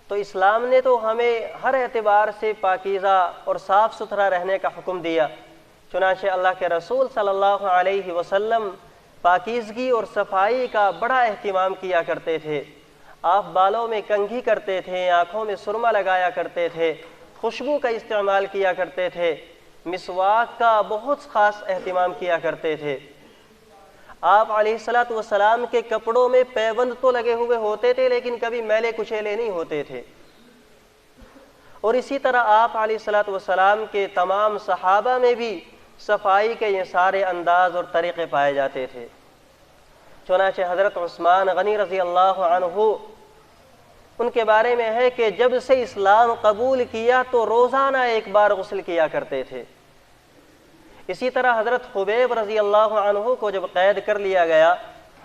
تو اسلام نے تو ہمیں ہر اعتبار سے پاکیزہ اور صاف ستھرا رہنے کا حکم دیا۔ چنانچہ اللہ کے رسول صلی اللہ علیہ وسلم پاکیزگی اور صفائی کا بڑا اہتمام کیا کرتے تھے۔ آپ بالوں میں کنگھی کرتے تھے، آنکھوں میں سرما لگایا کرتے تھے، خوشبو کا استعمال کیا کرتے تھے، مسواک کا بہت خاص اہتمام کیا کرتے تھے۔ آپ علیہ السلام کے کپڑوں میں پیوند تو لگے ہوئے ہوتے تھے لیکن کبھی میلے کچیلے نہیں ہوتے تھے۔ اور اسی طرح آپ علیہ السلام کے تمام صحابہ میں بھی صفائی کے یہ سارے انداز اور طریقے پائے جاتے تھے۔ چنانچہ حضرت عثمان غنی رضی اللہ عنہ، ان کے بارے میں ہے کہ جب سے اسلام قبول کیا تو روزانہ ایک بار غسل کیا کرتے تھے۔ اسی طرح حضرت خبیب رضی اللہ عنہ کو جب قید کر لیا گیا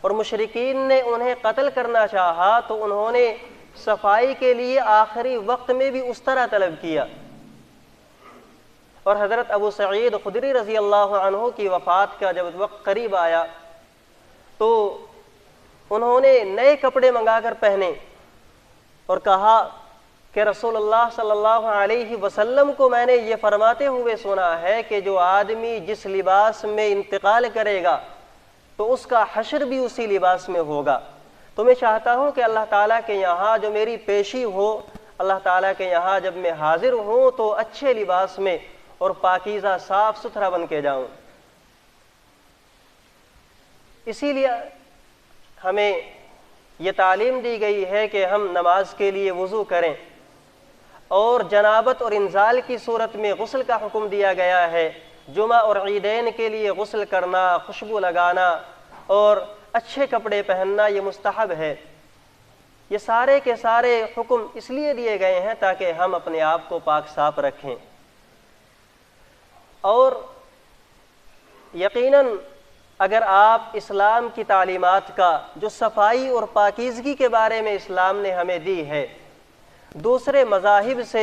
اور مشرکین نے انہیں قتل کرنا چاہا تو انہوں نے صفائی کے لیے آخری وقت میں بھی اس طرح طلب کیا۔ اور حضرت ابو سعید خدری رضی اللہ عنہ کی وفات کا جب وقت قریب آیا تو انہوں نے نئے کپڑے منگا کر پہنے اور کہا کہ رسول اللہ صلی اللہ علیہ وسلم کو میں نے یہ فرماتے ہوئے سنا ہے کہ جو آدمی جس لباس میں انتقال کرے گا تو اس کا حشر بھی اسی لباس میں ہوگا۔ تو میں چاہتا ہوں کہ اللہ تعالیٰ کے یہاں جو میری پیشی ہو، اللہ تعالیٰ کے یہاں جب میں حاضر ہوں تو اچھے لباس میں اور پاکیزہ صاف ستھرا بن کے جاؤں۔ اسی لیے ہمیں یہ تعلیم دی گئی ہے کہ ہم نماز کے لیے وضو کریں، اور جنابت اور انزال کی صورت میں غسل کا حکم دیا گیا ہے۔ جمعہ اور عیدین کے لیے غسل کرنا، خوشبو لگانا اور اچھے کپڑے پہننا یہ مستحب ہے۔ یہ سارے کے سارے حکم اس لیے دیے گئے ہیں تاکہ ہم اپنے آپ کو پاک صاف رکھیں۔ اور یقیناً اگر آپ اسلام کی تعلیمات کا جو صفائی اور پاکیزگی کے بارے میں اسلام نے ہمیں دی ہے، دوسرے مذاہب سے،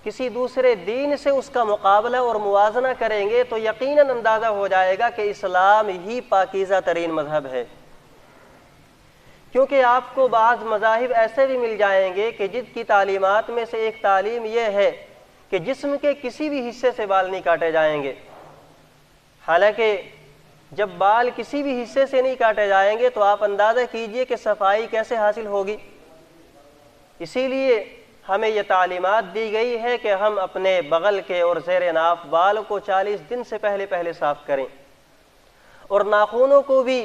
کسی دوسرے دین سے اس کا مقابلہ اور موازنہ کریں گے تو یقیناً اندازہ ہو جائے گا کہ اسلام ہی پاکیزہ ترین مذہب ہے۔ کیونکہ آپ کو بعض مذاہب ایسے بھی مل جائیں گے کہ جن کی تعلیمات میں سے ایک تعلیم یہ ہے کہ جسم کے کسی بھی حصے سے بال نہیں کاٹے جائیں گے، حالانکہ جب بال کسی بھی حصے سے نہیں کاٹے جائیں گے تو آپ اندازہ کیجئے کہ صفائی کیسے حاصل ہوگی۔ اسی لیے ہمیں یہ تعلیمات دی گئی ہے کہ ہم اپنے بغل کے اور زیر ناف بال کو 40 دن سے پہلے صاف کریں، اور ناخنوں کو بھی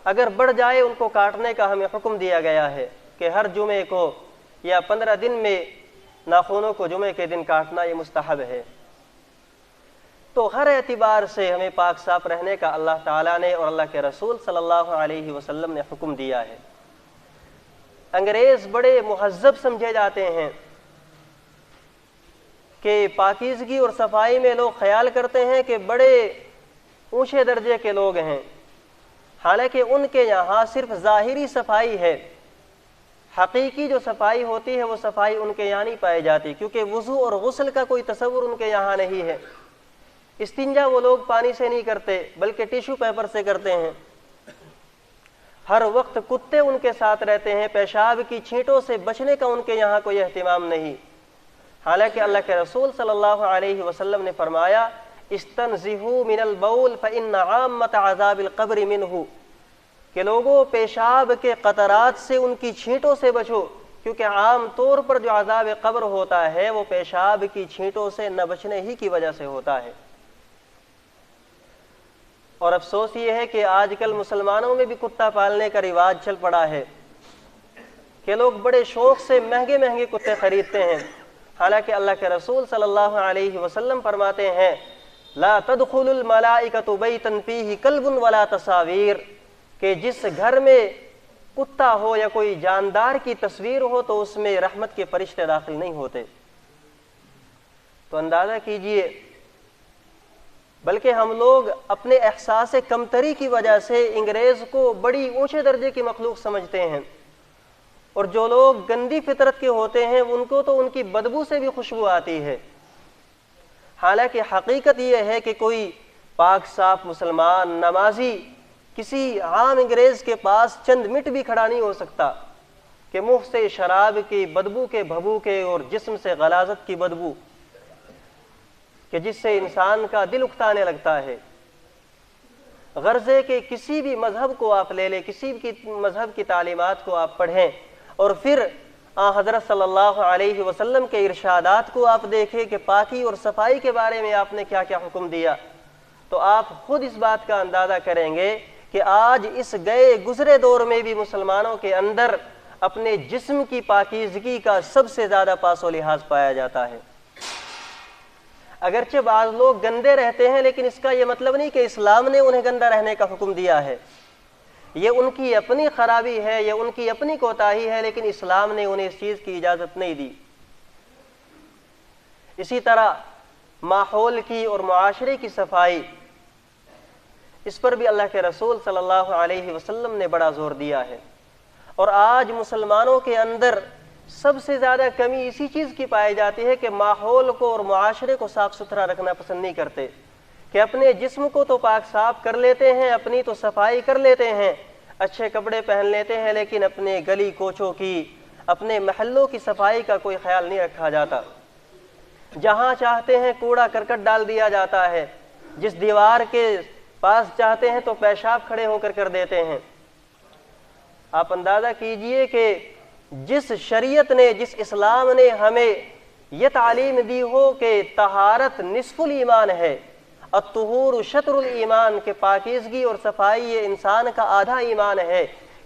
اگر بڑھ جائے ان کو کاٹنے کا ہمیں حکم دیا گیا ہے کہ ہر جمعے کو یا 15 دن میں ناخنوں کو جمعے کے دن کاٹنا یہ مستحب ہے۔ تو ہر اعتبار سے ہمیں پاک صاف رہنے کا اللہ تعالیٰ نے اور اللہ کے رسول صلی اللہ علیہ وسلم نے حکم دیا ہے۔ انگریز بڑے مہذب سمجھے جاتے ہیں کہ پاکیزگی اور صفائی میں لوگ خیال کرتے ہیں کہ بڑے اونچے درجے کے لوگ ہیں، حالانکہ ان کے یہاں صرف ظاہری صفائی ہے، حقیقی جو صفائی ہوتی ہے وہ صفائی ان کے یہاں نہیں پائی جاتی، کیونکہ وضو اور غسل کا کوئی تصور ان کے یہاں نہیں ہے۔ استنجا وہ لوگ پانی سے نہیں کرتے بلکہ ٹیشو پیپر سے کرتے ہیں۔ ہر وقت کتے ان کے ساتھ رہتے ہیں، پیشاب کی چھینٹوں سے بچنے کا ان کے یہاں کوئی اہتمام نہیں، حالانکہ اللہ کے رسول صلی اللہ علیہ وسلم نے فرمایا استنزہوا من البول فإن عامۃ عذاب القبر منہ، کہ لوگوں پیشاب کے قطرات سے ان کی چھینٹوں سے بچو، کیونکہ عام طور پر جو عذاب قبر ہوتا ہے وہ پیشاب کی چھینٹوں سے نہ بچنے ہی کی وجہ سے ہوتا ہے۔ اور افسوس یہ ہے کہ آج کل مسلمانوں میں بھی کتا پالنے کا رواج چل پڑا ہے کہ لوگ بڑے شوق سے مہنگے مہنگے کتے خریدتے ہیں، حالانکہ اللہ کے رسول صلی اللہ علیہ وسلم فرماتے ہیں لا تدخل الملائکۃ بیتا فیہ کلب ولا تصاویر، کہ جس گھر میں کتا ہو یا کوئی جاندار کی تصویر ہو تو اس میں رحمت کے فرشتے داخل نہیں ہوتے۔ تو اندازہ کیجئے، بلکہ ہم لوگ اپنے احساس کمتری کی وجہ سے انگریز کو بڑی اونچے درجے کی مخلوق سمجھتے ہیں، اور جو لوگ گندی فطرت کے ہوتے ہیں ان کو تو ان کی بدبو سے بھی خوشبو آتی ہے، حالانکہ حقیقت یہ ہے کہ کوئی پاک صاف مسلمان نمازی کسی عام انگریز کے پاس چند منٹ بھی کھڑا نہیں ہو سکتا، کہ मुंह से शराब की बदबू के भभूके और जिस्म से गलाजत की बदबू, कि जिससे इंसान का दिल उकताने लगता है। गर्ज़े के किसी भी मज़हब को आप ले लें, किसी भी मज़हब की तालीमात को आप पढ़ें और फिर हज़रत सल्लल्लाहु अलैहि वसल्लम के इरशादात को आप देखें कि पाकी और सफाई के बारे में आपने क्या क्या हुक्म दिया, तो आप खुद इस बात का अंदाज़ा करेंगे कि आज इस गए गुज़रे दौर में भी मुसलमानों के अंदर अपने जिस्म की पाकीज़गी का सबसे ज़्यादा पासो लिहाज पाया जाता है। अगरचे बाज़ लोग गंदे रहते हैं, लेकिन इसका ये मतलब नहीं कि इस्लाम ने उन्हें गंदा रहने का हुक्म दिया है। ये उनकी अपनी खराबी है, ये उनकी अपनी कोताही है, लेकिन इस्लाम ने उन्हें इस चीज़ की इजाज़त नहीं दी। इसी तरह माहौल की और मुआशरे की सफाई, इस पर भी अल्लाह के रसूल सल्लल्लाहु अलैहि वसल्लम ने बड़ा ज़ोर दिया है। और आज मुसलमानों के अंदर सबसे ज़्यादा कमी इसी चीज़ की पाई जाती है कि माहौल को और मुआशरे को साफ़ सुथरा रखना पसंद नहीं करते, कि अपने जिस्म को तो पाक साफ कर लेते हैं, अपनी तो सफाई कर लेते हैं, अच्छे कपड़े पहन लेते हैं, लेकिन अपने गली कोचों की, अपने महल्लों की सफाई का कोई ख्याल नहीं रखा जाता। जहाँ चाहते हैं कूड़ा करकट डाल दिया जाता है, जिस दीवार के पास चाहते हैं तो पेशाब खड़े होकर कर देते हैं। आप अंदाज़ा कीजिए कि जिस शरीयत ने, जिस इस्लाम ने हमें यह तालीम दी हो कि तहारत निस्फुल ईमान है, अत्तुहूर शत्रुल ईमान, के पाकीज़गी और सफाई ये इंसान का आधा ईमान है,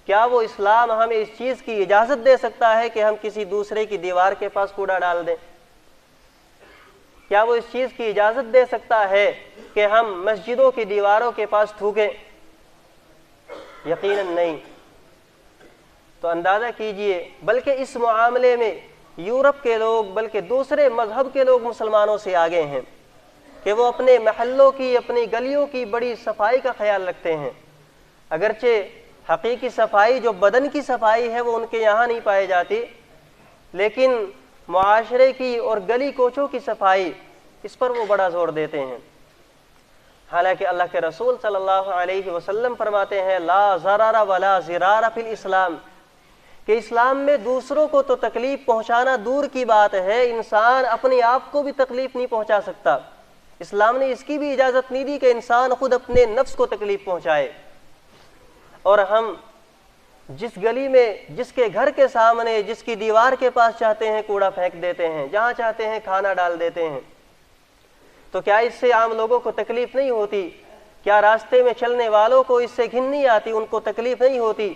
क्या वो इस्लाम हमें इस चीज़ की इजाज़त दे सकता है कि हम किसी दूसरे की दीवार के पास कूड़ा डाल दें? क्या वो इस चीज़ की इजाज़त दे सकता है कि हम मस्जिदों की दीवारों के पास थूकें? यकीनन नहीं। तो अंदाज़ा कीजिए, बल्कि इस मामले में यूरोप के लोग, बल्कि दूसरे मज़हब के लोग मुसलमानों से आगे हैं कि वो अपने महल्लों की, अपनी गलियों की बड़ी सफाई का ख्याल रखते हैं। अगरचे हकीकी सफाई जो बदन की सफाई है वो उनके यहाँ नहीं पाई जाती, लेकिन मुआशरे की और गली कोचों की सफाई, इस पर वो बड़ा ज़ोर देते हैं। हालांकि अल्लाह के रसूल सल्लल्लाहु अलैहि वसल्लम फरमाते हैं, ला ज़रारा वला ज़िरारा फिल इस्लाम, कि इस्लाम में दूसरों को तो तकलीफ़ पहुँचाना दूर की बात है, इंसान अपने आप को भी तकलीफ़ नहीं पहुँचा सकता। इस्लाम ने इसकी भी इजाज़त नहीं दी कि इंसान खुद अपने नफ्स को तकलीफ़ पहुँचाए। और हम जिस गली में, जिसके घर के सामने, जिसकी दीवार के पास चाहते हैं कूड़ा फेंक देते हैं, जहाँ चाहते हैं खाना डाल देते हैं, तो क्या इससे आम लोगों को तकलीफ़ नहीं होती? क्या रास्ते में चलने वालों को इससे घिन नहीं आती, उनको तकलीफ़ नहीं होती?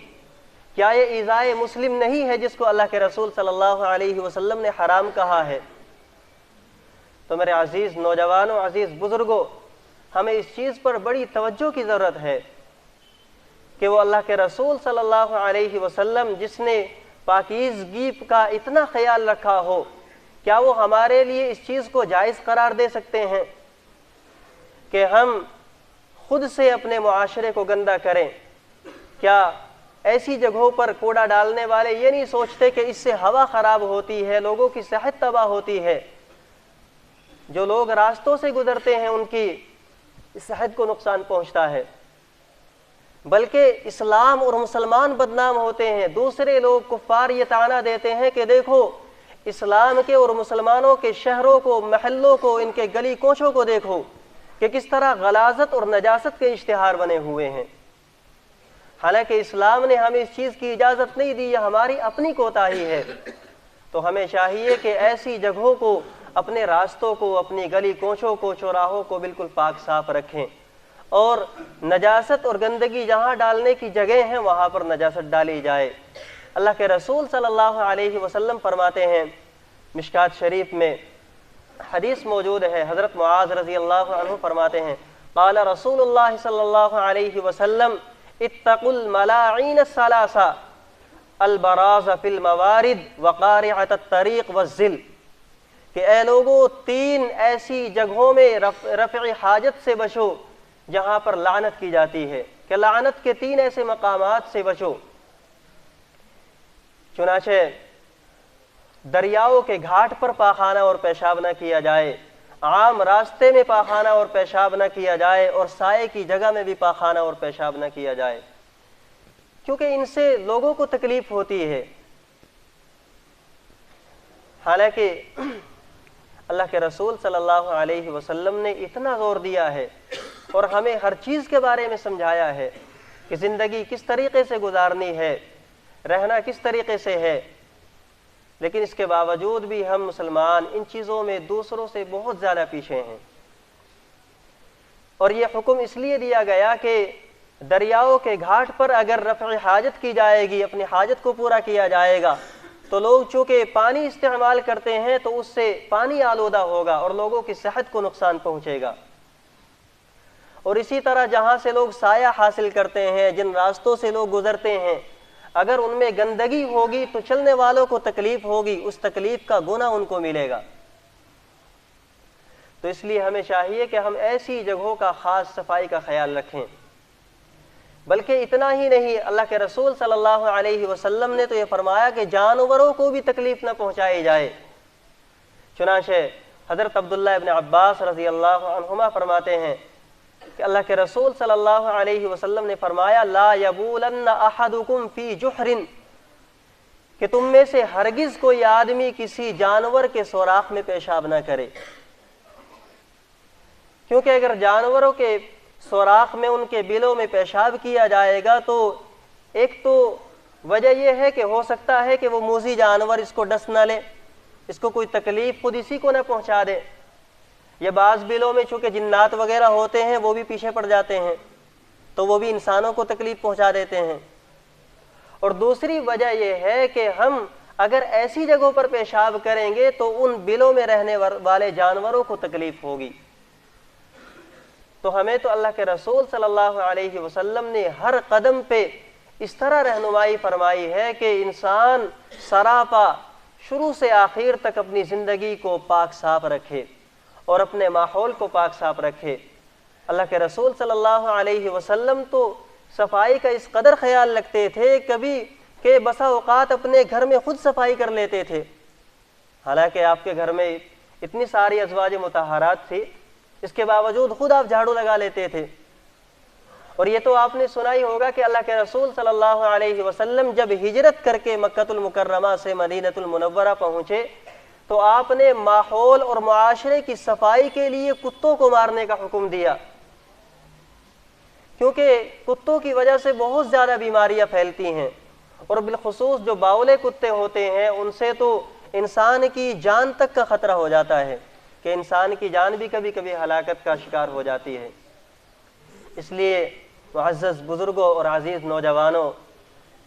क्या ये ईज़ाए मुस्लिम नहीं है जिसको अल्लाह के रसूल सल्लल्लाहु अलैहि वसल्लम ने हराम कहा है? तो मेरे अजीज़ नौजवानों, अजीज़ बुज़ुर्गों, हमें इस चीज़ पर बड़ी तवज्जो की ज़रूरत है कि वो अल्लाह के रसूल सल्लल्लाहु अलैहि वसल्लम जिसने पाकीज़गी का इतना ख्याल रखा हो, क्या वो हमारे लिए इस चीज़ को जायज़ करार दे सकते हैं कि हम खुद से अपने मुआशरे को गंदा करें? क्या ऐसी जगहों पर कूड़ा डालने वाले ये नहीं सोचते कि इससे हवा ख़राब होती है, लोगों की सेहत तबाह होती है, जो लोग रास्तों से गुजरते हैं उनकी सेहत को नुकसान पहुंचता है, बल्कि इस्लाम और मुसलमान बदनाम होते हैं। दूसरे लोग कुफ़ार ये ताना देते हैं कि देखो इस्लाम के और मुसलमानों के शहरों को, महल्लों को, इनके गली कोचों को देखो कि किस तरह गलाजत और नजासत के इश्तिहार बने हुए हैं। हालांकि इस्लाम ने हमें इस चीज़ की इजाज़त नहीं दी, यह हमारी अपनी कोताही है। तो हमें चाहिए कि ऐसी जगहों को, अपने रास्तों को, अपनी गली कोचों को, चौराहों को बिल्कुल पाक साफ रखें, और नजासत और गंदगी जहाँ डालने की जगह हैं वहाँ पर नजासत डाली जाए। अल्लाह के रसूल सल्लल्लाहु अलैहि वसल्लम फरमाते हैं, मिशकात शरीफ में हदीस मौजूद है, हज़रत मुआज़ रज़ी अल्लाह अन्हु फरमाते हैं, क़ाल रसूलुल्लाह सल्लल्लाहु अलैहि वसल्लम इत्तक़ुल मलाईन सलासा अल बराज़ फिल मवारिद व क़ारिअत अत-तरीक़ व ज़िल, कि ए लोगों, तीन ऐसी जगहों में रफ़्इ हाजत से बचो जहाँ पर लानत की जाती है, कि लानत के तीन ऐसे मकामात से बचो। चुनाचे दरियाओं के घाट पर पाखाना और पेशाब न किया जाए, आम रास्ते में पाखाना और पेशाब न किया जाए, और साए की जगह में भी पाखाना और पेशाब न किया जाए, क्योंकि इनसे लोगों को तकलीफ होती है। हालांकि अल्लाह के रसूल सल्लल्लाहु अलैहि वसल्लम ने इतना ज़ोर दिया है और हमें हर चीज़ के बारे में समझाया है कि ज़िंदगी किस तरीक़े से गुजारनी है, रहना किस तरीक़े से है, लेकिन इसके बावजूद भी हम मुसलमान इन चीज़ों में दूसरों से बहुत ज़्यादा पीछे हैं। और ये हुक्म इसलिए दिया गया कि दरियाओं के घाट पर अगर रफ़्अ हाजत की जाएगी, अपनी हाजत को पूरा किया जाएगा, तो लोग चूँकि पानी इस्तेमाल करते हैं तो उससे पानी आलूदा होगा और लोगों की सेहत को नुकसान पहुँचेगा। और इसी तरह जहाँ से लोग साया हासिल करते हैं, जिन रास्तों से लोग गुज़रते हैं, अगर उनमें गंदगी होगी तो चलने वालों को तकलीफ़ होगी, उस तकलीफ़ का गुनाह उनको मिलेगा। तो इसलिए हमें चाहिए कि हम ऐसी जगहों का ख़ास सफाई का ख्याल रखें। बल्कि इतना ही नहीं, अल्लाह के रसूल सल्लल्लाहु अलैहि वसल्लम ने तो ये फरमाया कि जानवरों को भी तकलीफ़ न पहुँचाई जाए। चुनांचे हज़रत अब्दुल्लाह इब्न अब्बास रज़ी अल्लाह अन्हुमा फरमाते हैं कि अल्लाह के रसूल सल्लल्लाहु अलैहि वसल्लम ने फरमाया, ला यबूलन्ना अहदुकुम फी जुहरिन, कि तुम में से हरगिज़ कोई आदमी किसी जानवर के सुराख में पेशाब न करे, क्योंकि अगर जानवरों के सुराख में, उनके बिलों में पेशाब किया जाएगा तो एक तो वजह यह है कि हो सकता है कि वो मूज़ी जानवर इसको डस न ले, इसको कोई तकलीफ़ खुद इसी को न पहुंचा दे, या बाज़ बिलों में चूँकि जिन्नात वगैरह होते हैं वो भी पीछे पड़ जाते हैं तो वो भी इंसानों को तकलीफ़ पहुंचा देते हैं। और दूसरी वजह यह है कि हम अगर ऐसी जगहों पर पेशाब करेंगे तो उन बिलों में रहने वाले जानवरों को तकलीफ़ होगी। तो हमें तो अल्लाह के रसूल सल्लल्लाहु अलैहि वसल्लम ने हर कदम पे इस तरह रहनुमाई फरमाई है कि इंसान सरापा शुरू से आखिर तक अपनी ज़िंदगी को पाक साफ रखे और अपने माहौल को पाक साफ रखे। अल्लाह के रसूल सल्लल्लाहु अलैहि वसल्लम तो सफाई का इस कदर ख्याल रखते थे कभी कि बसा औकात अपने घर में खुद सफाई कर लेते थे। हालांकि आपके घर में इतनी सारी अज़वाज मुतहरात थी, इसके बावजूद खुद आप झाड़ू लगा लेते थे। और ये तो आपने सुना ही होगा कि अल्लाह के रसूल सल्लल्लाहु अलैहि वसल्लम जब हिजरत करके मक्कतुल मुकर्रमा से मदीनतुल मुनव्वरा पहुँचे तो आपने माहौल और मुआशरे की सफाई के लिए कुत्तों को मारने का हुक्म दिया, क्योंकि कुत्तों की वजह से बहुत ज़्यादा बीमारियां फैलती हैं। और बिलखुसूस जो बावले कुत्ते होते हैं उनसे तो इंसान की जान तक का ख़तरा हो जाता है कि इंसान की जान भी कभी कभी हलाकत का शिकार हो जाती है। इसलिए मुअज़्ज़ज़ बुज़ुर्गों और अज़ीज़ नौजवानों,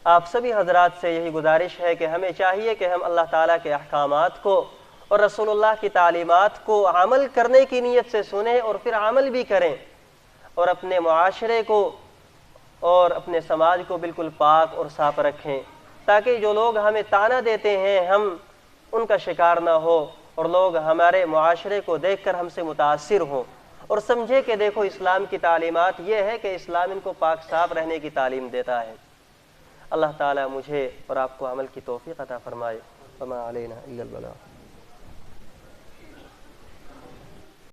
आप सभी हज़रात से यही गुजारिश है कि हमें चाहिए कि हम अल्लाह ताला के अहकामात को और रसूलुल्लाह की तालीमात को अमल करने की नीयत से सुने और फिर अमल भी करें और अपने मुआशरे को और अपने समाज को बिल्कुल पाक और साफ रखें, ताकि जो लोग हमें ताना देते हैं हम उनका शिकार ना हो और लोग हमारे मुआशरे को देखकर हमसे मुतासिर हों और समझे कि देखो इस्लाम की तालीमात ये है कि इस्लाम इनको पाक साफ रहने की तालीम देता है। अल्लाह ताला मुझे और आपको अमल की तौफीक अता फरमाए। वमा अलैना इल्लल बलाग।